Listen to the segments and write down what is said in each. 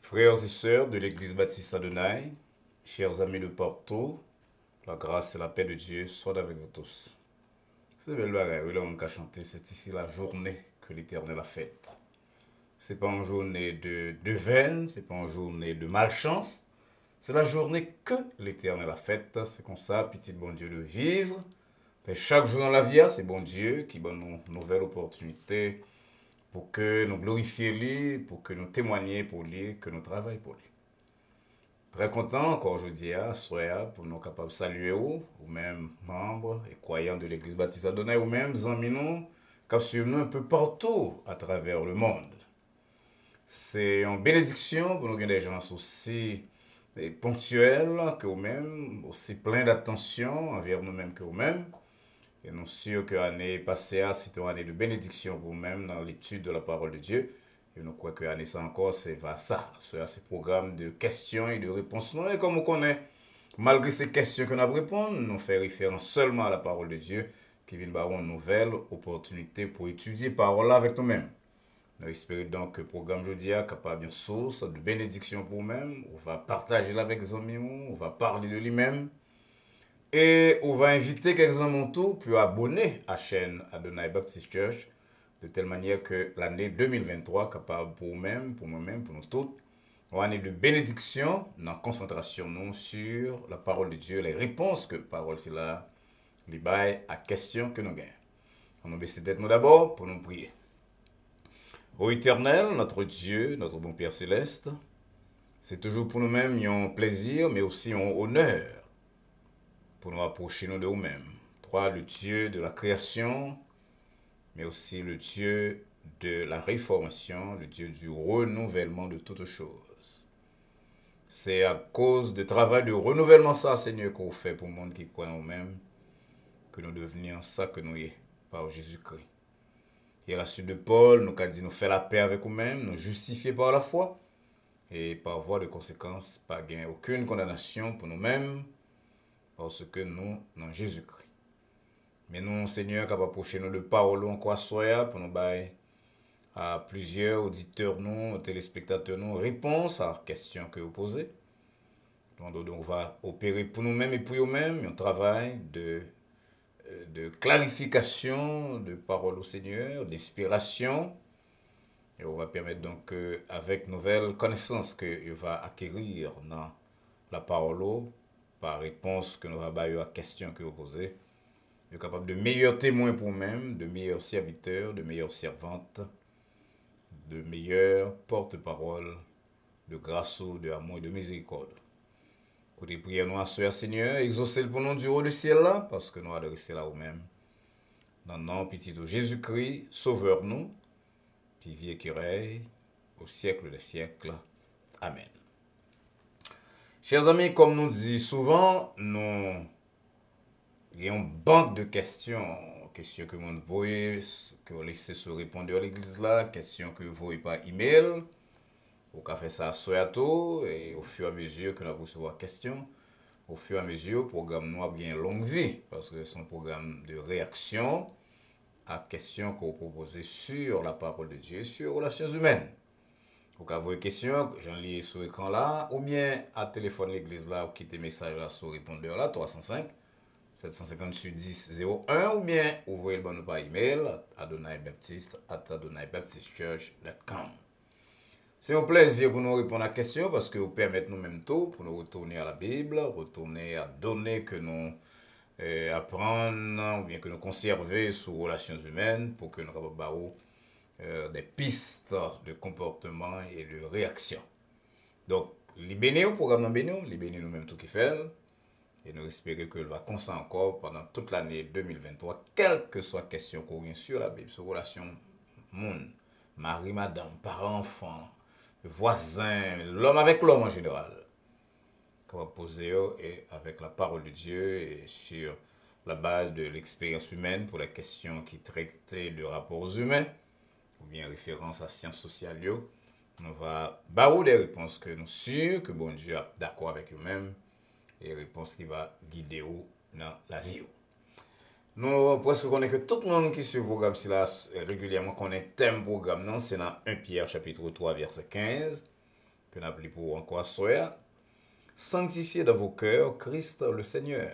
Frères et sœurs de l'Église baptiste Adonai, chers amis de partout, la grâce et la paix de Dieu soient avec vous tous. C'est belle bagaille, oui, là on a chanté, c'est ici la journée que l'Éternel a faite. C'est pas une journée de veine, c'est pas une journée de malchance, c'est la journée que l'Éternel a faite. C'est comme ça, petit bon Dieu, de vivre. Et chaque jour dans la vie, c'est bon Dieu qui donne une nouvelle opportunité pour que nous glorifions lui, pour que nous témoignions pour lui, que nous travaillions pour lui. Très content encore aujourd'hui, pour nous capables de saluer ou même membres et croyants de l'Église baptiste Adonai, ou même amis nous, qui suivent nous un peu partout à travers le monde. C'est une bénédiction pour nous des gens aussi ponctuels que vous-mêmes, aussi plein d'attention envers nous-mêmes que vous-mêmes. Et nous sommes sûrs que l'année passée, c'était une année de bénédiction pour vous-même dans l'étude de la parole de Dieu. Et nous croyons que l'année ça encore, c'est ça. C'est ce programme de questions et de réponses. Et comme on connaît, malgré ces questions que nous répondons, nous faisons référence seulement à la parole de Dieu qui vient de une nouvelle opportunité pour étudier la parole avec nous-mêmes. Nous espérons donc que le programme aujourd'hui est capable d'une source de bénédiction pour nous-mêmes. On va partager avec les amis, on va parler de lui-même. Et on va inviter quelques-uns mon tour pour abonner à la chaîne Adonai Baptist Church de telle manière que l'année 2023 capable pour vous-même, pour moi-même, pour nous tous, une année de bénédiction dans la concentration nous sur la parole de Dieu, les réponses que la parole c'est là, les bails à questions que nous gagnons. On va baisser tête nous d'abord pour nous prier. Ô Éternel, notre Dieu, notre bon Père Céleste, c'est toujours pour nous-mêmes un plaisir, mais aussi un honneur pour nous approcher nous de nous-mêmes. Toi, le Dieu de la création, mais aussi le Dieu de la réformation, le Dieu du renouvellement de toutes choses. C'est à cause du travail de renouvellement ça, Seigneur, qu'on fait pour le monde qui croit en nous-mêmes, que nous devenions ça que nous sommes par Jésus-Christ. Et à la suite de Paul, nous avons dit nous faire la paix avec nous-mêmes, nous justifier par la foi, et par voie de conséquence, pas gagner aucune condamnation pour nous-mêmes, parce que nous, dans Jésus-Christ. Mais nous, Seigneur, capable d'approcher nous de parole en quoi soit pour nous bailler à plusieurs auditeurs, nous, téléspectateurs, nous, réponse à la question que vous posez. Donc, on va opérer pour nous-mêmes et pour nous-mêmes un travail de clarification de parole au Seigneur, d'inspiration. Et on va permettre donc, avec nouvelles connaissances que va acquérir dans la parole, par réponse que nous avons à la question que vous posez, nous sommes capables de meilleurs témoins pour nous-mêmes, de meilleurs serviteurs, de meilleures servantes, de meilleurs porte-parole, de grâce, de amour et de miséricorde. Côté prière, nous assoyons Seigneur, exaucez pour nous du haut du ciel là, parce que nous adressons là nous-mêmes. Dans le nom petit de Jésus-Christ, sauveur-nous, qui vit et qui règne au siècle des siècles. Amen. Chers amis, comme nous dit souvent, nous avons une banque de questions que vous voyez, que vous laissez se répondre à l'église là, questions que vous voyez par email. Vous pouvez faire ça à tout et au fur et à mesure que nous recevons des questions, au fur et à mesure, le programme nous a bien longue vie parce que c'est un programme de réaction à questions que vous proposez sur la parole de Dieu, sur les relations humaines. Vous pouvez avoir des questions, j'en lis sur l'écran là, ou bien à téléphone l'église là, ou quitter message là sur répondeur là, 305 758 10 01, ou bien ouvrez le bon par email à adonaibaptiste@adonaibaptistchurch.com. C'est un plaisir pour nous répondre à la question parce que vous permettez nous-mêmes tout pour nous retourner à la Bible, retourner à données que nous apprenons ou bien que nous conservons sur les relations humaines pour que nous puissions des pistes de comportement et de réaction. Donc, les bénis au programme bénis, les bénis nous-mêmes tout qui fait. Et nous espérons que va comme ça encore pendant toute l'année 2023, quelle que soit la question qu'on vient sur la Bible, sur la relation monde, mari, madame, parents, enfants, voisins, l'homme avec l'homme en général. Qu'on va poser et avec la parole de Dieu et sur la base de l'expérience humaine pour les questions qui traitaient de rapports humains ou bien référence à sciences sociales. On va barrer des réponses que nous sûrs que bon Dieu est d'accord avec eux-mêmes et réponses qui va guider vous dans la vie. Nous presque connaissons que tout le monde qui suit le programme si là régulièrement connaît thème programme non c'est dans 1 Pierre chapitre 3 verset 15 que nous appelons pour encore soir. Sanctifiez dans vos cœurs Christ le Seigneur,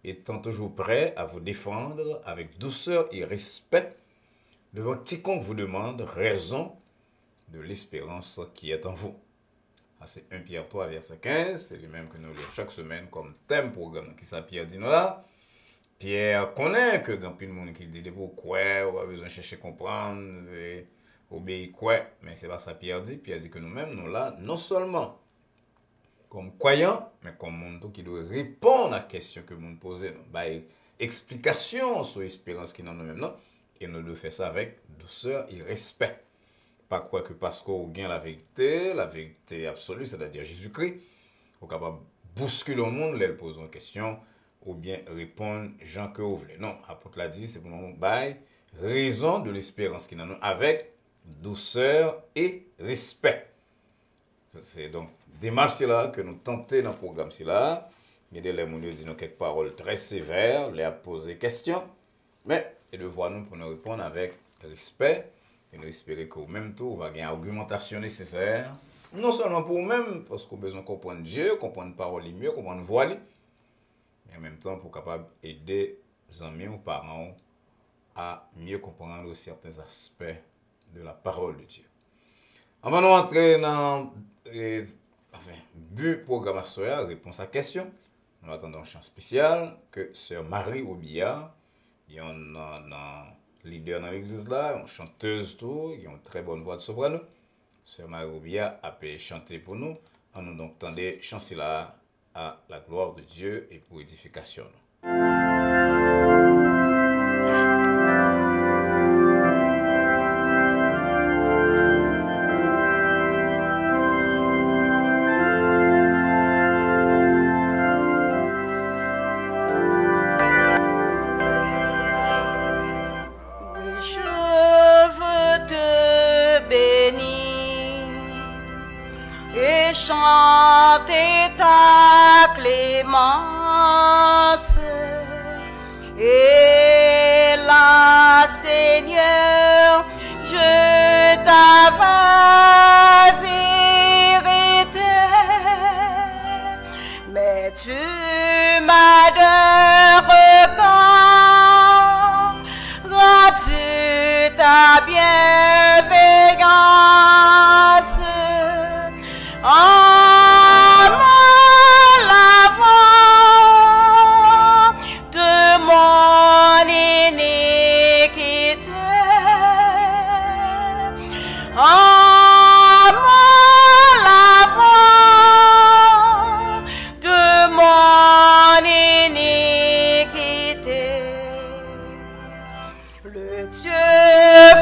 étant toujours prêt à vous défendre avec douceur et respect devant quiconque vous demande raison de l'espérance qui est en vous. C'est 1 Pierre 3, verset 15, c'est le même que nous lisons chaque semaine comme thème programme. Qui ça, Pierre dit nous là? Pierre connaît que quand il y a des gens qui disent pourquoi, on a besoin de chercher à comprendre, obéir quoi, mais c'est pas ça Pierre dit. Pierre dit que nous-mêmes, nous là, non seulement comme croyants, mais comme monde qui doit répondre à la question que nous posons, explication sur l'espérance qui est dans nous-mêmes, non? Et nous devons faire ça avec douceur et respect. Pas quoi que parce qu'on gagne la vérité absolue, c'est-à-dire Jésus-Christ, on est capable de bousculer le monde, leur poser une question, ou bien répondre Jean que vous voulez. Non, l'apôtre l'a dit, c'est pour nous bailler raison de l'espérance qui est dans nous, avec douceur et respect. C'est donc démarche là que nous tentons dans le programme là. Il y a des gens qui disent quelques paroles très sévères, les a posé questions, mais et de voir nous pour nous répondre avec respect. Et nous espérons qu'au même tour, on va gagner une argumentation nécessaire, non seulement pour nous-mêmes, parce qu'on a besoin de comprendre Dieu, comprendre parole mieux, comprendre voix, mais en même temps pour capable aider les amis ou parents à mieux comprendre certains aspects de la parole de Dieu. Avant de rentrer dans le but programmation, réponse à la question, nous attendons un chant spécial que Sœur Marie Obia, il y en a leader dans l'église là, une chanteuse tout, qui a une très bonne voix de soprano. Sœur Marie Obia a pu chanter pour nous. On nous donc tendez chanter là à la gloire de Dieu et pour édification. Chanter ta clémence et la Seigneur, je t'avais hérité, mais tu m'as de regard, rends-tu ta bienveillance. Le Dieu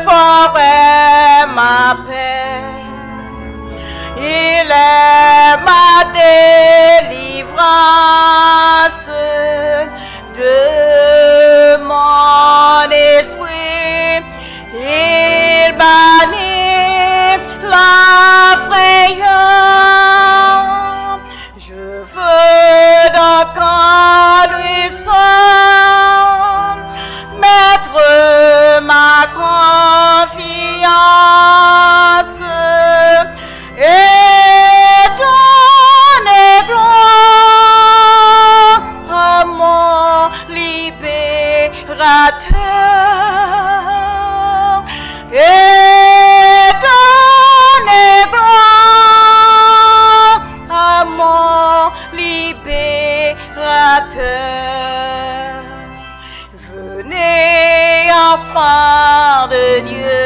fort est ma paix, il est ma délivrance de mon esprit, il bannit la frayeur. Je veux donc en lui seul mettre ma confiance et donner gloire à mon libérateur et donner gloire à mon libérateur. Venez, enfants de Dieu,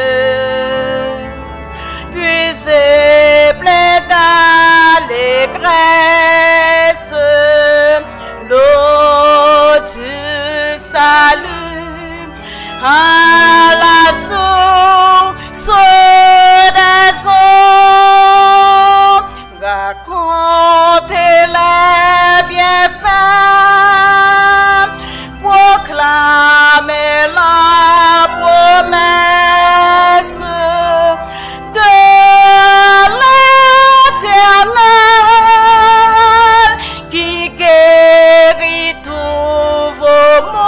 puisez plein d'allégresse l'eau du salut à la source des eaux. Racontez les bienfaits, proclamez la promesse de l'Éternel qui guérit tous vos maux.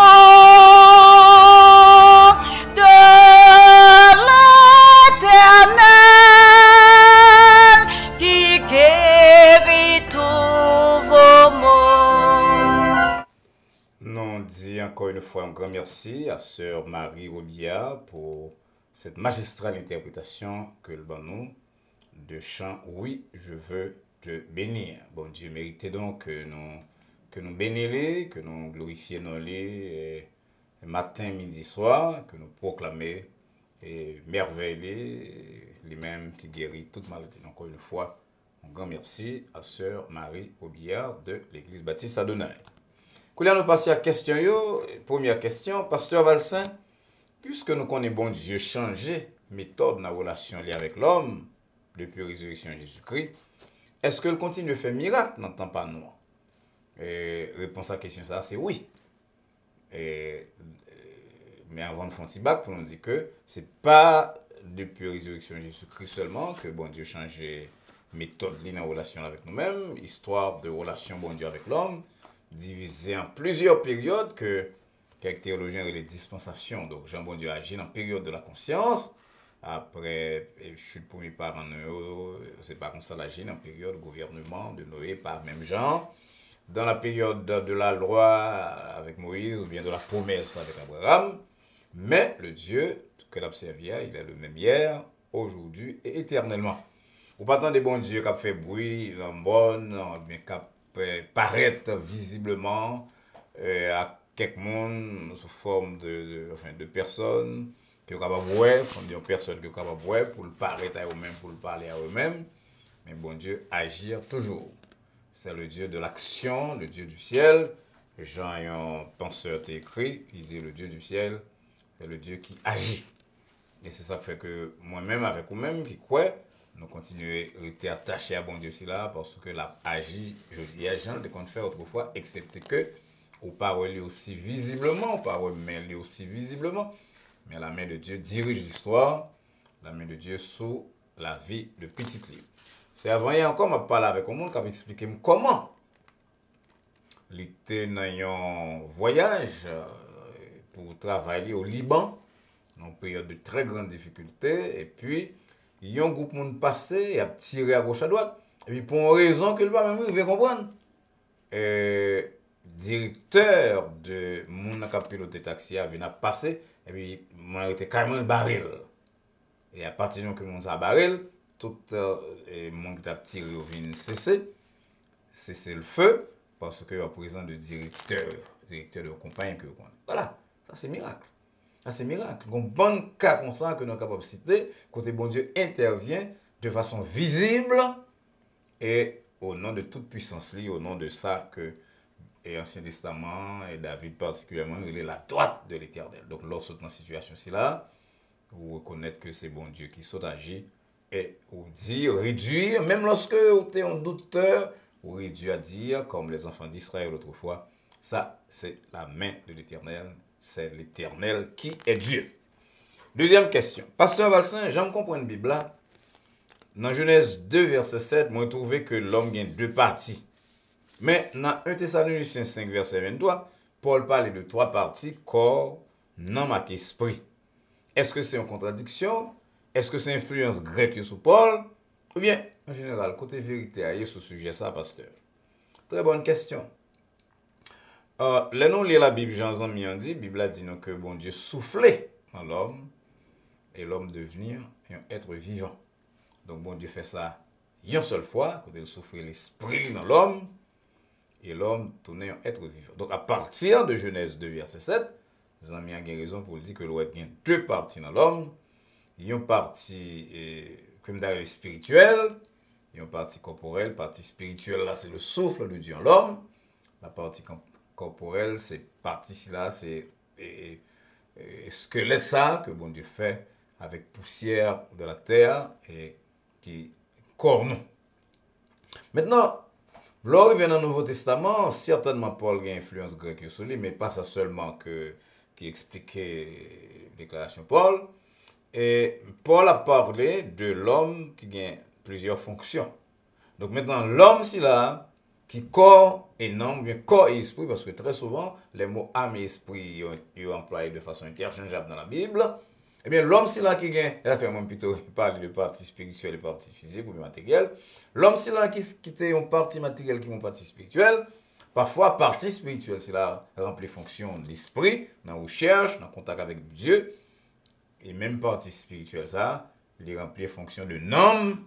Marie Robillard pour cette magistrale interprétation que le bon nous de chant Oui, je veux te bénir. Bon Dieu, méritez donc que nous bénissions, que nous glorifions nos lits matin, midi, soir, que nous proclamons et merveilleux, lui-même qui guérit toute maladie. Encore une fois, un grand merci à sœur Marie Robillard de l'église baptiste Adonai. Quand nous passons à la question, première question, pasteur Valsin, puisque nous connaissons bon Dieu changer méthode dans la relation avec l'homme depuis la résurrection de Jésus-Christ, est-ce que le continue de faire miracle dans le temps pas nous? Réponse à la question, ça, c'est oui. Mais avant de faire un petit bac, pour nous dire que ce n'est pas depuis la résurrection de Jésus-Christ seulement que bon Dieu change méthode dans la relation avec nous-mêmes, histoire de relation bon Dieu avec l'homme, divisée en plusieurs périodes que quelques théologiens les dispensations. Donc, Jean bon Dieu agit dans la période de la conscience. Après, je suis le premier parent, c'est pas comme ça l'agit dans la période gouvernement de Noé par même Jean. Dans la période de la loi avec Moïse ou bien de la promesse avec Abraham. Mais le Dieu que l'observia, il est le même hier, aujourd'hui et éternellement. Ou pas tant des bons dieux qui ont fait bruit, bonne, bien qui paraître visiblement à quelques monde sous forme de personnes qui sont capables de voir, des personnes qui sont capables de voir pour le paraître à eux-mêmes, pour le parler à eux-mêmes. Mais bon Dieu agir toujours. C'est le Dieu de l'action, le Dieu du ciel. Jean, un penseur, t'a écrit, il dit le Dieu du ciel, c'est le Dieu qui agit. Et c'est ça qui fait que moi-même, avec vous-même, qui croit, nous continuons à être attachés à bon Dieu là parce que l'a agi, je dis à Jean, de qu'on fait autrefois, excepté que, ou parole aussi visiblement, ou parole mais aussi visiblement, mais la main de Dieu dirige l'histoire, la main de Dieu sous la vie de petite livre. C'est avant hier encore, je parlé avec un monde qui m'a expliqué comment il était dans un voyage pour travailler au Liban, dans une période de très grande difficulté, et puis, il y a un groupe de monde passé, il a tiré à gauche à droite, et puis pour une raison que le pas même il comprendre. Directeur de mon qui a piloté taxi a venu passer, et puis, mon a été carrément le baril. Et à partir du moment que mon a baril, tout le monde qui a tiré vient cesser le feu, parce que le président de directeur de compagnie que vous connaissez. Voilà, ça c'est miracle. Ça c'est miracle. Un bon cas comme ça que nous sommes capables de citer, côté bon Dieu intervient de façon visible et au nom de toute puissance, au nom de ça que l'Ancien Testament et David particulièrement, il est la droite de l'Éternel. Donc lorsque dans cette situation-ci là, vous reconnaître que c'est bon Dieu qui saute agir et vous dire, réduire, même lorsque vous êtes un douteur, vous réduire à dire, comme les enfants d'Israël autrefois, ça c'est la main de l'Éternel, c'est l'Éternel qui est Dieu. Deuxième question. Pasteur Valsin, j'aime comprendre la Bible là. Dans Genèse 2, verset 7, moi, je trouve que l'homme a deux parties. Mais dans 1 Thessaloniciens 5, verset 23, Paul parle de trois parties, corps, non marqué esprit. Est-ce que c'est une contradiction? Est-ce que c'est une influence grecque sur Paul? Ou bien, en général, côté vérité, il y a ce sujet, ça, pasteur. Très bonne question. Là, nous lisons la Bible, Jean-Zan dit, la Bible a dit que bon Dieu soufflait dans l'homme et l'homme devenir un être vivant. Donc, bon Dieu fait ça une seule fois, quand il souffle l'esprit dans l'homme et l'homme tournait un être vivant. Donc, à partir de Genèse 2, verset 7, les amis ont raison pour dire que l'homme a deux parties dans l'homme. Il y a une partie comme dans le spirituel, il y a une partie corporelle. La partie spirituelle, là, c'est le souffle de Dieu en l'homme. La partie corporelle, c'est partie-là, c'est squelette ça que bon Dieu fait avec poussière de la terre et qui corne. Maintenant, lorsqu'il vient dans le Nouveau Testament, certainement Paul a une influence grecque sur lui, mais pas ça seulement qui expliquait la déclaration de Paul. Et Paul a parlé de l'homme qui a plusieurs fonctions. Donc maintenant, l'homme, c'est là, qui corps et non, bien corps et esprit, parce que très souvent, les mots âme et esprit sont employés de façon interchangeable dans la Bible. Eh bien, l'homme, c'est là qui gagne, elle a fait même plutôt parler de partie spirituelle et partie physique ou matérielle. L'homme, c'est là qui a une partie matérielle qui est une partie spirituelle. Parfois, partie spirituelle, c'est la remplie fonction de l'esprit, dans la recherche, dans le contact avec Dieu. Et même partie spirituelle, ça, il remplit fonction de nom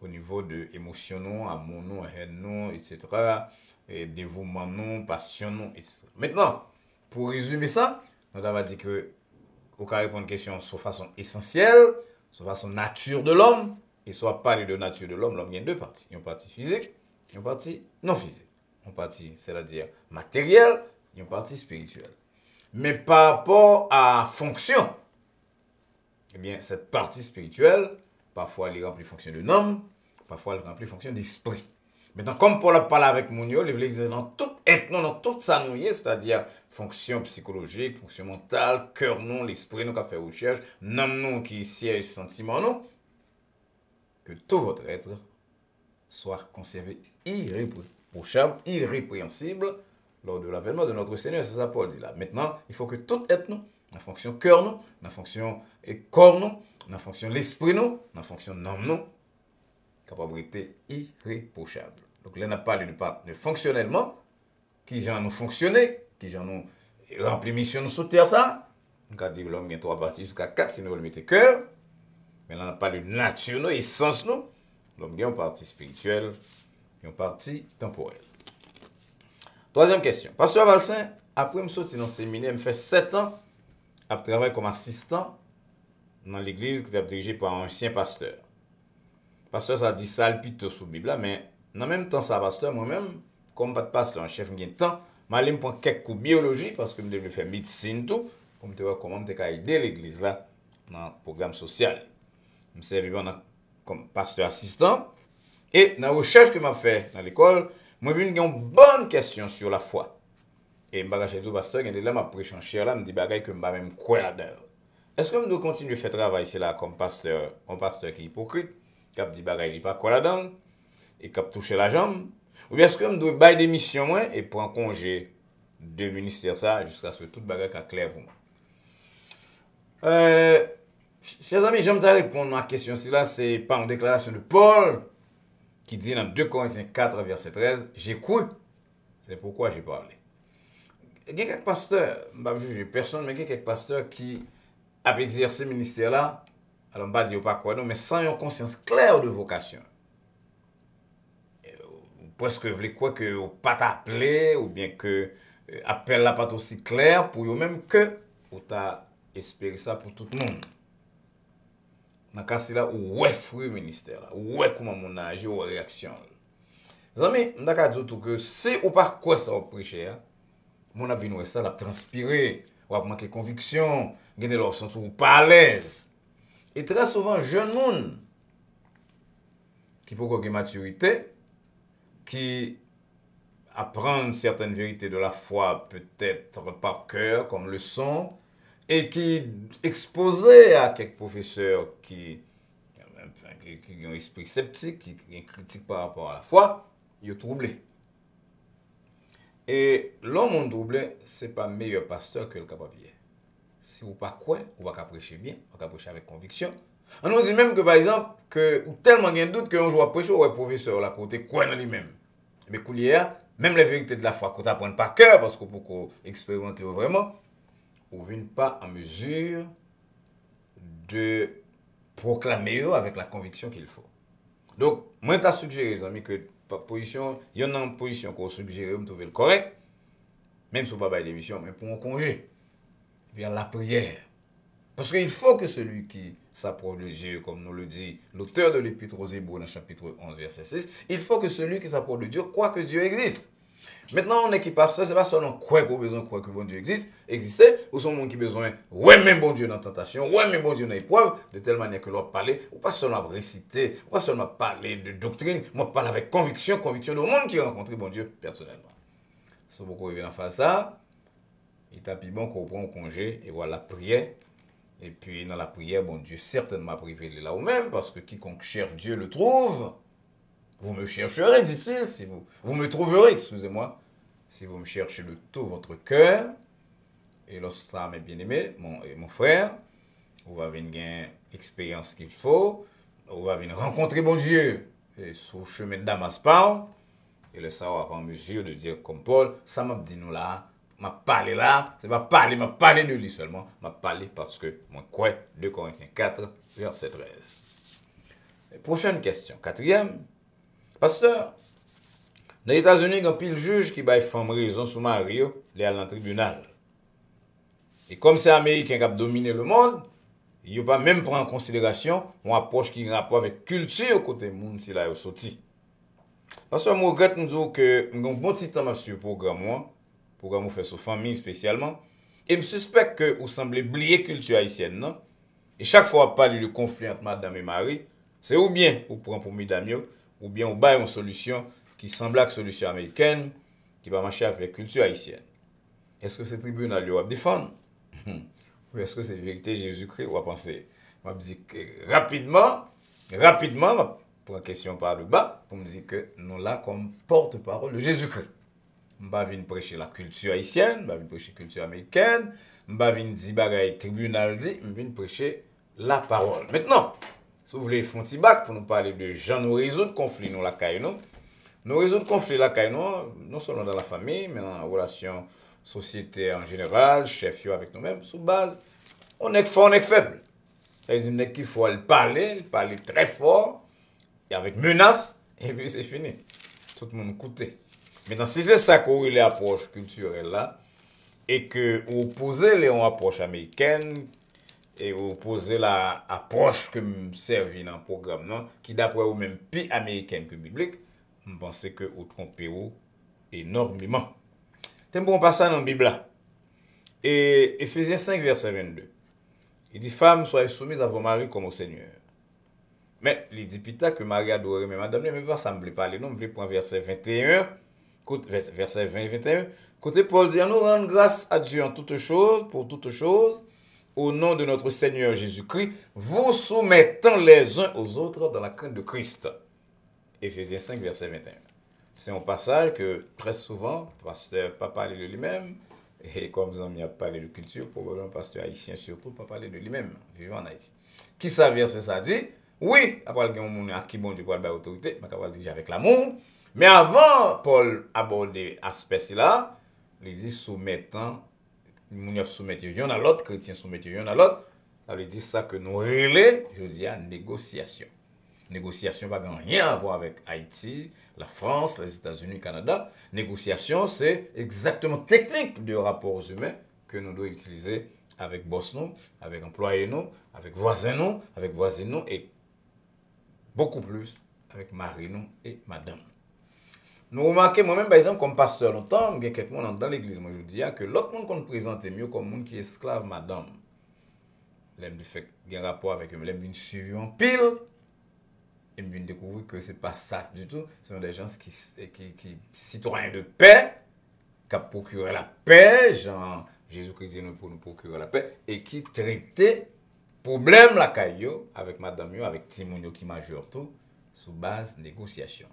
au niveau de émotion, non, amour, non, haine, non, etc. Et dévouement, non, passion, non, etc. Maintenant, pour résumer ça, on va dire que on va répondre à une question sur façon essentielle, sur façon nature de l'homme, et soit parler de nature de l'homme, l'homme il y a deux parties. Une partie physique, une partie non physique. Une partie, c'est-à-dire matérielle, et une partie spirituelle. Mais par rapport à fonction, eh bien, cette partie spirituelle, parfois elle remplit fonction de homme, parfois elle remplit fonction d'esprit. Maintenant, comme Paul a parlé avec Mounio, il veut dire dans tout être, non, dans tout ça, nous, c'est-à-dire fonction psychologique, fonction mentale, cœur, non, l'esprit, nous, qui fait recherche, nom, non, qui siège, sentiment, non, que tout votre être soit conservé irréprochable, irrépréhensible lors de l'avènement de notre Seigneur. C'est ça Paul dit là. Maintenant, il faut que tout être nous, la fonction cœur nous, la fonction corps nous, la fonction l'esprit nous, la fonction nom nous, capacité irréprochable. Donc là, on a parlé de fonctionnellement, qui j'en nous fonctionner, qui j'en nous rempli mission nous sous terre ça. On a dit que l'homme a 3 parties jusqu'à 4, sinon on le mettait cœur. Mais là, on a parlé de nature, nous, essence nous. L'homme a une partie spirituelle, une partie temporelle. Troisième question. Pasteur Valsin, après me sortir dans le séminaire, me fait 7 ans à travailler comme assistant dans l'église qui était dirigée par un ancien pasteur. Pasteur, ça dit ça plutôt sous la Bible, mais en même temps, ça, pasteur, moi-même, comme pas de pasteur, un chef, j'ai temps, je vais prendre quelques cours de biologie parce que je devais faire médecine tout, pour me voir comment je peux aider l'église là dans le programme social. Je me servis comme pasteur assistant. Et dans la recherche que je fait dans l'école, moi, j'ai une bonne question sur la foi. Et je me dis, pasteur, il y a des là, je prêche en chair là, je me dis, que je ne même quoi là-dedans. Est-ce que je dois continuer à faire travail ici là comme pasteur, un pasteur qui est hypocrite, qui a dit, il n'est pas quoi là-dedans, et qui a touché la jambe? Ou bien est-ce que je dois bailler des missions moi, et prendre congé de ministère ça, jusqu'à ce que tout le bagage soit clair pour moi? Chers amis, j'aime répondre à la question. Là, c'est par une déclaration de Paul qui dit dans 2 Corinthiens 4, verset 13, j'ai cru, c'est pourquoi j'ai parlé. Il y a quelques pasteurs, je ne vais pas juger personne, mais il y a quelques pasteurs qui ont exercé ce ministère-là, alors je ne vais pas dire pas quoi, non, mais sans une conscience claire de vocation. Presque vous voulez quoi que vous pas t'appeler, ou bien que l'appel là pas aussi clair pour vous même que vous t'a espéré ça pour tout le monde. Dans le cas là, ouais, fruit ministère là, ouais, comment mon âge, ou réaction. Les amis, je vais dire que si ou pas quoi ça va prêcher, mon avis nous ça, la transpirer, ou manquer conviction, gagner l'option ou pas à l'aise. Et très souvent, jeune monde qui peut avoir maturité, qui apprennent certaines vérités de la foi, peut-être par cœur, comme leçon, et qui exposé à quelques professeurs qui ont un esprit sceptique, qui ont une critique par rapport à la foi, ils sont troublés. Et l'homme troublé, ce n'est pas meilleur pasteur que le capable. Si vous ne pas quoi, vous ne pas prêcher bien, vous ne prêcher avec conviction. On nous dit même que, par exemple, que tellement il y a un doute qu'un jour prêcher, ou un professeur là côté quoi dans lui-même. Mais coulière, même les vérités de la foi, qu'on t'apprend par cœur, parce que pour expérimenter vraiment, vous n'êtes pas en mesure de proclamer avec la conviction qu'il faut. Donc, moi, je suggéré, les amis, que position, il y en a une position qu'on suggère, vous trouvez le correct, même si vous n'avez pas d'émission, mais pour un congé, vers la prière. Parce qu'il faut que celui qui s'approche de Dieu, comme nous le dit l'auteur de l'Épître aux Hébreux, dans le chapitre 11, verset 6, il faut que celui qui s'approche de Dieu croit que Dieu existe. Maintenant, on est qui passe, ce n'est pas seulement quoi qu'on a besoin de croire que bon Dieu existe, ou son monde qui a besoin, ouais, même bon Dieu dans la tentation, ouais, même bon Dieu dans l'épreuve, de telle manière que l'on parler, ou pas seulement réciter, ou pas seulement parler de doctrine, moi parler avec conviction de monde qui a rencontré bon Dieu personnellement. Si vous pouvez en faire ça, il est bon qu'on prend un congé et voilà la prière. Et puis dans la prière, bon Dieu certainement privé là ou même, parce que quiconque cherche Dieu le trouve. Vous me chercherez, dit-il, si vous me trouverez, excusez-moi, si vous me cherchez de tout votre cœur. Et lorsque ça, mes bien-aimés, mon frère, vous avez une expérience qu'il faut, vous avez rencontré bon Dieu sur le chemin de Damas par, et le savoir en mesure de dire comme Paul, ça m'a dit nous là, m'a parlé là, c'est pas parler, m'a parlé de lui seulement, m'a parlé parce que moi quoi, 2 Corinthiens 4, verset 13. Prochaine question, quatrième. Pasteur, dans les États-Unis, il y a un pile juge qui va faire raison sur Mario, il est à le tribunal. Et comme c'est Américain qui a dominé le monde, il ne pas même prendre en considération une approche qui a rapport avec culture côté monde si là est sorti. Parce que moi, je regrette nous dire que nous avons un bon petit temps sur le programme fait sur famille spécialement, et je suspecte que vous semblez oublier la culture haïtienne, non? Et chaque fois qu'on parle de conflit entre madame et mari, c'est ou bien vous prenez pour mesdames, ou bien vous baillez une solution qui semble être une solution américaine, qui va marcher avec la culture haïtienne. Est-ce que ce tribunal va défendre? Ou est-ce que c'est vérité Jésus-Christ? Ou à penser? Je me dis que rapidement, je prends question par le bas pour me dire que nous là comme porte-parole de Jésus-Christ. Je ne vais pas venir prêcher la culture haïtienne, je ne vais pas venir prêcher la culture américaine, je ne vais pas venir dire bagaille tribunal dit, je vais venir prêcher la parole. Maintenant, si vous voulez faire un petit bac pour nous parler de gens nous résoudre conflit nous la caille nous résoudre conflit la caille non seulement dans la famille, mais dans la relation société en général, chef avec nous-mêmes, sous base, on est fort, on est faible. C'est-à-dire qu'il faut parler très fort, et avec menace, et puis c'est fini. Tout le monde écoute. Maintenant, si c'est ça qu'on est l'approche culturelle là, et que vous opposez les approches américaines, et vous opposez l'approche que me servi dans le programme, non, qui d'après vous même plus américaine que biblique, je pense que vous trompez énormément. C'est un bon passage dans la Bible là. Et Ephésiens 5, verset 22. Il dit, femmes, soyez soumises à vos maris comme au Seigneur. Mais il dit pita que Marie adorait mais madame, mais pas ça me voulait parler, non, je voulais prendre verset 21, verset 20 et 21. Côté Paul dit, nous rendons grâce à Dieu en toutes choses, pour toutes choses, au nom de notre Seigneur Jésus-Christ, vous soumettant les uns aux autres dans la crainte de Christ. Ephésiens 5, verset 21. C'est un passage que très souvent, le pasteur n'a pas parlé de lui-même, et comme Zami a parlé de culture, probablement le pasteur haïtien surtout, pas parlé de lui-même, vivant en Haïti. Qui ça verset ça dit? Oui, après il y a un monde qui bon Dieu pour la autorité, mais il dit avec l'amour. Mais avant Paul aborder aspect là, il dit soumettant, il soumettre yon à l'autre, chrétien soumettre yon à l'autre, ça veut dire ça que nous relais, je dis à négociation. Négociation n'a rien à voir avec Haïti, la France, les États-Unis, le Canada. Négociation, c'est exactement technique de rapports humains que nous devons utiliser avec boss nous, avec employés nous, avec voisins nous, avec voisines nous et beaucoup plus avec mari nous et madame. Nous remarquons, moi-même, par exemple, comme pasteur longtemps, il y a quelqu'un dans l'église, moi je dis que l'autre monde qu'on présente mieux comme monde qui est esclave madame. L'aime de fait un rapport avec eux, l'aime une suivre en pile. Et je viens de découvrir que ce n'est pas ça du tout. Ce sont des gens qui citoyens de paix, qui procurent la paix, genre Jésus-Christ dit nous pour nous procurer la paix, et qui traitent problème la caillou avec madame, avec Timounio qui majeur tout, sous base négociation.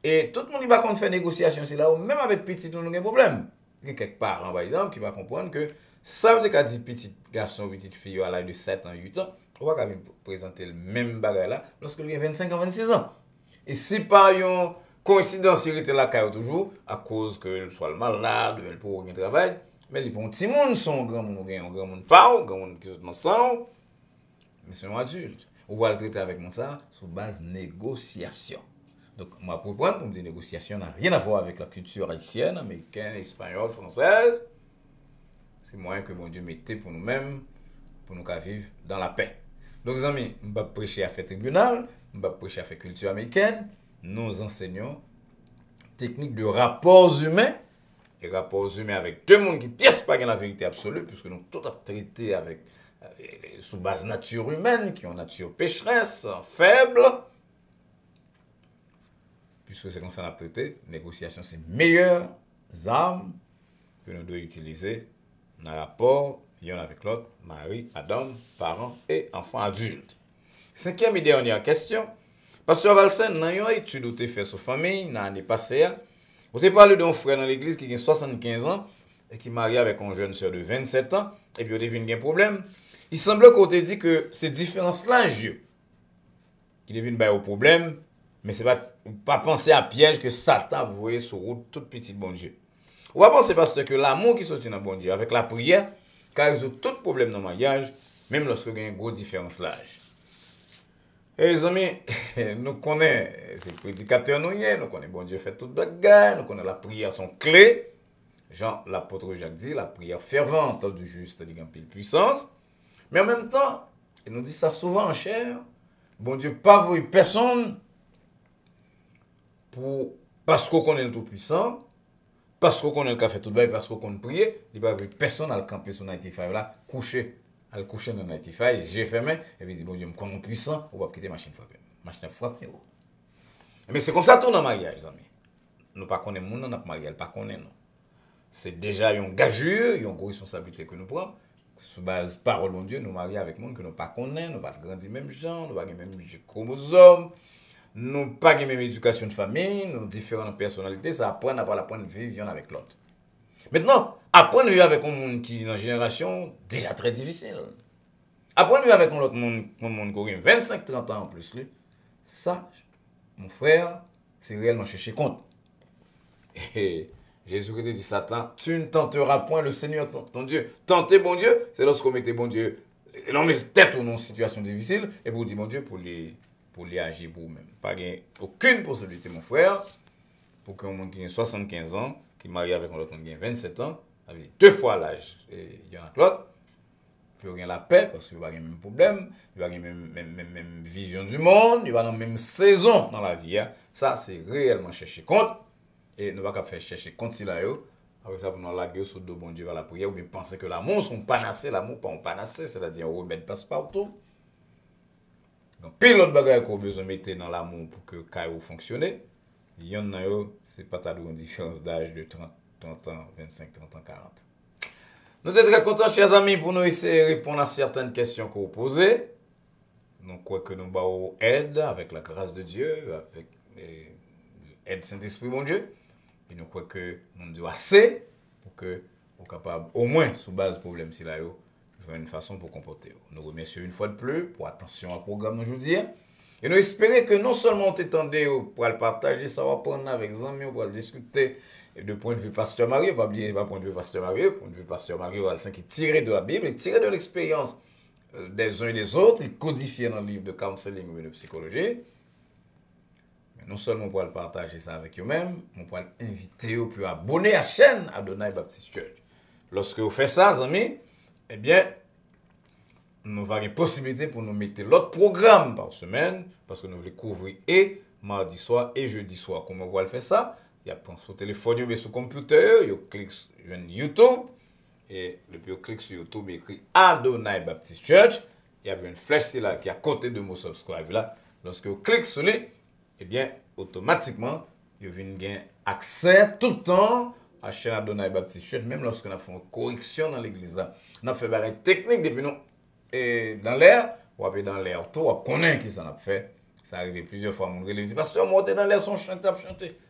Et tout le monde qui va faire négociation, c'est là où même avec petit, nous avons un problème. Il y a quelques parents, par exemple, qui vont comprendre que ça veut dire qu'à 10 petits garçons ou petites filles à l'âge de 7 ans, 8 ans, on va présenter le même bagage là lorsque il y a 25 ans, 26 ans. Et si par une coïncidence, il était là toujours, à cause que soit le malade, le pauvre qui travaille, mais les petits monde sont grand monde, un grand monde pas, grand monde qui sont ensemble, mais c'est un adulte. On va le traiter avec moi ça sur base négociation. Donc, moi, pour prendre, pour me dire négociation n'a rien à voir avec la culture haïtienne, américaine, espagnole, française. C'est moyen que mon Dieu mettait pour nous-mêmes, pour nous vivre dans la paix. Donc, les amis, je ne vais pas prêcher à faire tribunal, je ne vais pas prêcher à faire culture américaine. Nous enseignons technique de rapports humains, et rapports humains avec deux mondes qui ne piècent pas la vérité absolue, puisque nous tout a traité avec, sous base nature humaine, qui ont nature pécheresse, faible. Puisque c'est comme ça qu'on a traité, négociation, c'est meilleures armes que nous devons utiliser dans le rapport l'un avec l'autre, mari, madame, parents et enfants adultes. Cinquième et dernière question. Pasteur Valsen, dans une étude où tu fait sur famille, dans l'année passée, vous avez parlé d'un frère dans l'église qui a 75 ans et qui est marié avec une jeune soeur de 27 ans, et puis il devine un problème. Il semble qu'on te dit que ces différences-là, qui deviennent au problème Mais c'est pas penser à piège que Satan vous voyez sur route toute petite bon Dieu. Ou pas penser parce que l'amour qui sortit dans bon Dieu avec la prière, car résout tout problème dans le mariage, même lorsque il y a une grosse différence l'âge. Et les amis, nous connaissons, ces prédicateurs nous connaissons bon Dieu fait toute bagarre, nous connaissons la prière son clé. Jean, l'apôtre Jacques dit, la prière fervente du juste, il y a une puissance. Mais en même temps, il nous dit ça souvent en chair, bon Dieu pas voulu personne parce qu'on connaît le Tout-Puissant, parce qu'on connaît le café tout bail, parce qu'on connaît prier, il va avoir personne à le camper sur 95 là, coucher, à le coucher dans 95, j'ai fermé, et puis il dit, bon Dieu, me connaît puissant, on va quitter machine frapper. Machine frapper. Mais c'est comme ça tout dans le mariage, les amis. Nous pas connaissons le monde dans notre mariage, pas connaissons non. C'est déjà une gageure, une grosse responsabilité que nous prenons. Sous base parole de Dieu, nous marions avec le monde que nous pas connaissons, nous pas grandir même gens, nous pas les mêmes chromosomes. Nous pas la même éducation de famille, nous différentes personnalités, ça apprend à apprendre à vivre avec l'autre. Maintenant, apprendre à vivre avec un monde qui est dans la génération, déjà très difficile. Apprendre à vivre avec un autre monde qui a 25-30 ans en plus, lui, ça, mon frère, c'est réellement chercher compte. Et Jésus-Christ dit Satan, tu ne tenteras point le Seigneur ton Dieu. Tenter bon Dieu, c'est lorsqu'on mettait bon Dieu, l'on met tête ou non situation difficile, et pour dire bon Dieu, pour les agir pour vous-même. Pas aucune possibilité, mon frère, pour qu'un monde qui a 75 ans, qui est marié avec un autre monde qui a 27 ans, avec 2 fois l'âge, il y en a l'autre, puis il y a la paix, parce qu'il n'y a pas le même problème, il n'y a pas la même vision du monde, il n'y a pas la même saison dans la vie. Hein. Ça, c'est réellement chercher compte, et nous ne pouvons pas faire chercher compte si là, avec ça, pour nous laguer sur le bon Dieu vers la prière, ou bien penser que l'amour, c'est un panacée, l'amour, pas un panacée, c'est-à-dire un remède passe-partout. Donc, pile l'autre bagage qu'on a besoin de mettre dans l'amour pour que Caillou fonctionne, il y en a, c'est pas une différence d'âge de 30 ans, 25, 30 ans, 40. Nous sommes très contents, chers amis, pour nous essayer de répondre à certaines questions que vous posez. Nous croyons que nous avons aide avec la grâce de Dieu, avec l'aide Saint-Esprit, mon Dieu. Et nous croyons que nous devons assez pour que nous soyons capables, au moins, sous base du problème, si là, une façon pour comporter. Nous remercions une fois de plus pour attention au programme d'aujourd'hui. Et nous espérons que non seulement on t'étendait pour le partager, ça va prendre avec les amis, pour le discuter de point de vue pasteur Mario, pas oublier pas point de vue pasteur Mario, point de vue pasteur Mario, qui est tiré de la Bible, il tiré de l'expérience des uns et des autres, il codifié dans le livre de counseling ou de psychologie. Mais non seulement pour le partager ça avec eux-mêmes, on peut l'inviter ou puis abonner à la chaîne Adonai Baptist Church. Lorsque vous faites ça, les amis, eh bien, nous avons une possibilité pour nous mettre l'autre programme par semaine, parce que nous voulons couvrir et mardi soir et jeudi soir. Comment on va faire ça? Il y a sur téléphone ou sur computer, il clique sur YouTube, et depuis on clique sur YouTube, il écrit Adonai Baptist Church. Il y a une flèche là qui est à côté de mon subscribe là. Lorsque vous cliquez sur lui, eh bien, automatiquement, vous venez gagner accès tout le temps à la chaîne Adonai Baptist Church, même lorsque nous fait une correction dans l'église là. On a fait des techniques depuis nous. Et dans l'air, ou après dans l'air, tout, on connaît qui ça a fait. Ça arrive plusieurs fois, mon relève dit, pasteur, monter dans l'air, son chanter.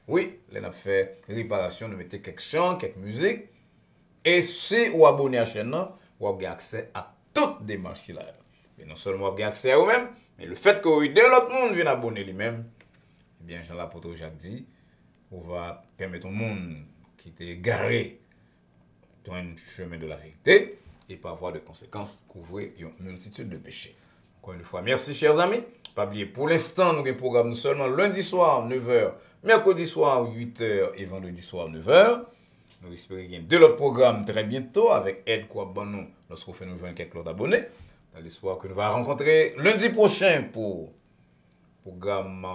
Oui, on a fait réparation, nous mettons quelques chants, quelques musiques. Et si vous abonnez à la chaîne, vous avez accès à toutes les démarches là. Mais non seulement vous avez accès à vous-même, mais le fait que vous aidez l'autre monde vienne abonner lui-même, eh bien, Jean l'apôtre Jacques dit, on va permettre au monde qui était garé dans un chemin de la vérité, et pas avoir de conséquences, couvrir une multitude de péchés. Encore une fois, merci chers amis. Pas oublier, pour l'instant, nous avons un programme seulement lundi soir 9h, mercredi soir 8h et vendredi soir 9h. Nous espérons qu'il y ait de l'autre programme très bientôt avec aide quoi bon nous lorsqu'on fait nous joindre quelques autres abonnés. Dans l'espoir que nous allons rencontrer lundi prochain pour programme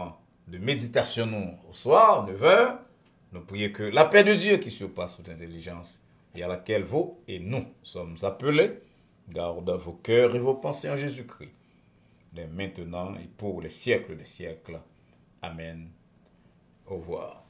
de méditation au soir 9h. Nous prions que la paix de Dieu qui surpasse toute intelligence et à laquelle vous et nous sommes appelés, garde vos cœurs et vos pensées en Jésus-Christ, dès maintenant et pour les siècles des siècles. Amen. Au revoir.